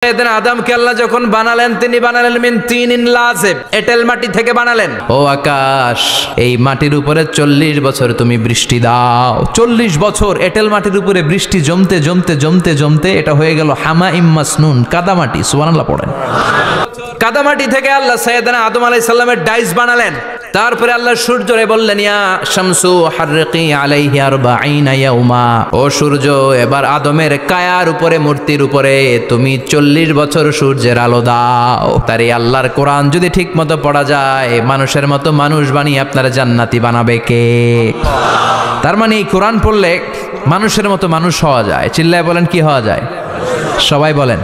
সাইয়েদনা আদমকে আল্লাহ যখন বানালেন তিনি বানালেন মিন তিনিন লাযিব, এঁটেল মাটি থেকে বানালেন। ও আকাশ, এই মাটির উপরে 40 বছর তুমি বৃষ্টি দাও। 40 বছর এঁটেল মাটির উপরে বৃষ্টি জমতে জমতে জমতে জমতে এটা হয়ে গেল হামাইম মাসনুন, কাদামাটি। সুবহানাল্লাহ পড়েন। কাদামাটি থেকে আল্লাহ সাইয়েদনা আদম আলাইহিস সালামের ডাইস বানালেন। তারপরে আল্লাহ সূর্যরে বললেন, ইয়া শামসু হাররিকি আলাইহি 40 ইয়াউমা। ও সূর্য, এবার আদমের কায়ার উপরে, মূর্তির উপরে তুমি 40 বছর সূর্যের আলো দাও। তার এই আল্লাহর কোরআন যদি ঠিক মতো পড়া যায়, মানুষের মতো মানুষ বানিয়ে আপনার জান্নাতি বানাবে কে? তার মানে এই কোরআন পড়লে মানুষের মতো মানুষ হওয়া যায়। চিল্লায় বলেন, কি হওয়া যায়? সবাই বলেন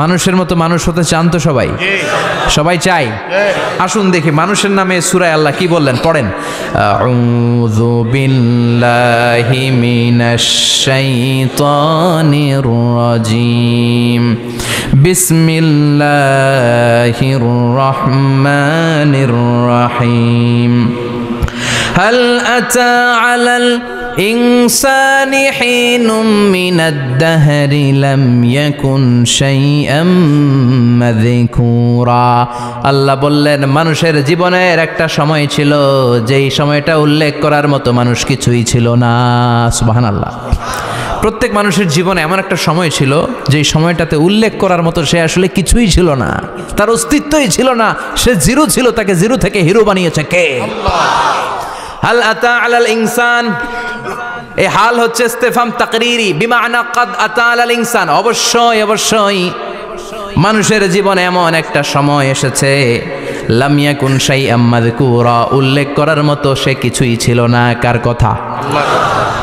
মানুষের মতো মানুষ হতে চান তো সবাই? সবাই চাই। আসুন দেখি মানুষের নামে সূরায় আল্লাহ কি বললেন, পড়েন। আউযু বিল্লাহি মিনাশ শাইতানির রাজিম, বিসমিল্লাহির রহমানির রহিম। হাল আতা আলাল الإنسان حين من الدهر لم يكن شيئا مذكورا। আল্লাহ বললেন, মানুষের জীবনের একটা সময় ছিল যেই সময়টা উল্লেখ করার মতো মানুষ কিছুই ছিল না। সুবহানাল্লাহ। প্রত্যেক মানুষের জীবনে এমন একটা সময় ছিল যেই সময়টাতে উল্লেখ করার মতো সে আসলে কিছুই ছিল না, তার অস্তিত্বই ছিল না, সে জিরো ছিল। তাকে জিরো থেকে হিরো বানিয়েছে কে? আল্লাহ। হাল আতা আলাল ইনসান, এই হাল হচ্ছে ইস্তেফাম তাকরিরি, বিমানা কাদ আতা আলাল ইনসান। অবশ্যই অবশ্যই মানুষের জীবনে এমন একটা সময় এসেছে, লাম ইয়াকুন শাইআম মাযকুরা, উল্লেখ করার মতো সে কিছুই ছিল না। কার কথা?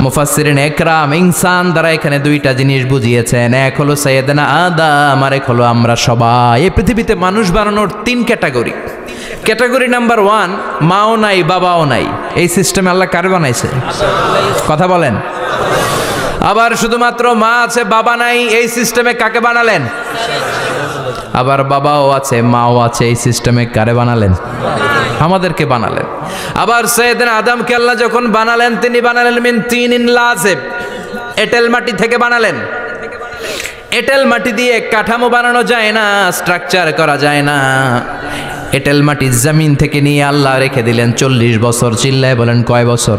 মুফাসসিরিন একরাম ইনসান দ্বারা এখানে দুইটা জিনিস বুঝিয়েছেন। এক হলো সাইয়েদনা আদম, আর এক হলো আমরা সবাই। এই পৃথিবীতে মানুষ বানানোর 3 ক্যাটাগরি। ক্যাটাগরি নাম্বার 1, মাও নাই বাবাও নাই। এই সিস্টেমে আল্লাহ কারে বানাইছে? কথা বলেন। আবার শুধুমাত্র মা আছে বাবা নাই, এই সিস্টেমে কাকে বানালেন? আবার বাবাও আছে মাও আছে, এই সিস্টেমে কারে বানালেন? আমাদেরকে বানালেন। আবার সাইয়েদনা আদমকে আল্লাহ যখন বানালেন তিনি বানালেন মিন তিনিন লাযিব, এঁটেল মাটি থেকে বানালেন। এঁটেল মাটি দিয়ে কাঠামো বানানো যায় না, স্ট্রাকচার করা যায় না। এঁটেল মাটি জমিন থেকে নিয়ে আল্লাহ রেখে দিলেন 40 বছর। চিল্লায় বলেন, কয় বছর?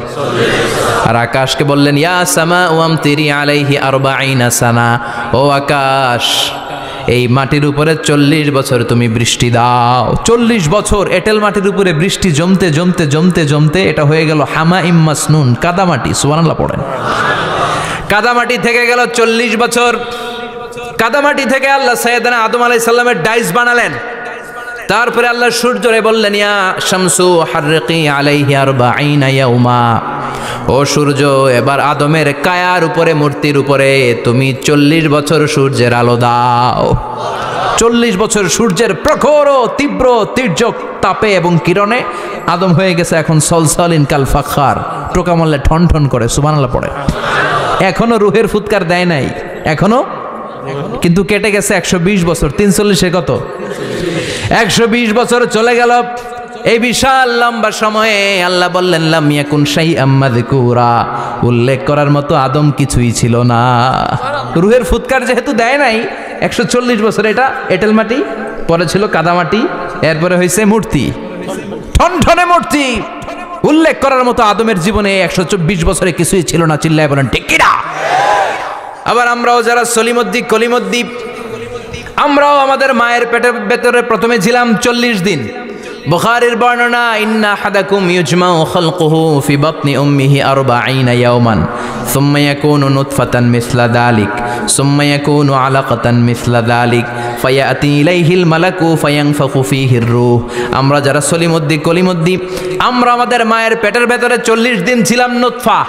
আর আকাশকে বললেন, ইয়া সামা ওয়ামতিরি আলাইহি 40 সানা। ও আকাশ, এই মাটির উপরে 40 বছর তুমি বৃষ্টি দাও। 40 বছর এঁটেল মাটির উপরে বৃষ্টি জমতে জমতে জমতে জমতে এটা হয়ে গেল হামাইম মাসনুন, কাদামাটি। সুবহানাল্লাহ পড়েন। কাদামাটি থেকে গেল 40 বছর। কাদামাটি থেকে আল্লাহ সাইয়েদনা আদম আলাইহিস সালামের ডাইস বানালেন। তারপরে আল্লাহ সূর্যরে বললেন, ইয়া শামসু হাররিকি আলাইহি 40 ইয়াউমা। ও সূর্য, এবার আদমের কায়ার উপরে, মূর্তির উপরে তুমি 40 বছর সূর্যের আলো দাও। 40 বছর সূর্যের প্রখর ও তীব্র তির্যক তাপে এবং কিরণে আদম হয়ে গেছে এখন সলসলিন কাল ফাখার, টোকা মারলে ঠন ঠন করে। সুবহানাল্লাহ পড়ে। এখনো রুহের ফুৎকার দেয় নাই, এখনো, কিন্তু কেটে গেছে 120 বছর। 340 কত? 120 বছর চলে গেল। এই বিশাল লম্বা সময়ে আল্লাহ বললেন, লাম ইয়াকুন শাইআম মাযকুরা, উল্লেখ করার মতো আদম কিছুই ছিল না। রুহের ফুৎকার যেহেতু দেয় নাই 140 বছর, এটা এঁটেল মাটি, পরে ছিল কাদামাটি, এরপরে হয়েছে মূর্তি, ঠনঠনে মূর্তি। উল্লেখ করার মতো আদমের জীবনে 124 বছরে কিছুই ছিল না। চিল্লায় বলেন, ঠিক কিনা? আবার আমরাও যারা সলিমুদ্দি কলিমুদ্দি, আমরাও আমাদের মায়ের পেটের ভেতরে প্রথমে ছিলাম 40 দিন। বুখারীর বর্ণনা, ইন্না আহাদাকুম ইউজমাউ খালকুহু ফি বাতনি উম্মিহি 40 ইয়াওমান সুম্মা ইয়াকুনু নুতফাতান মিসলা যালিক সুম্মা ইয়াকুনু আলাকাতান মিসলা যালিক ফায়াতি ইলাইহিল মালাকু ফায়ানফাখু ফীহির রূহ। আমরা যারা সলিমুদ্দি কলিমুদ্দি, আমরা আমাদের মায়ের পেটের ভেতরে 40 দিন ছিলাম নুতফা।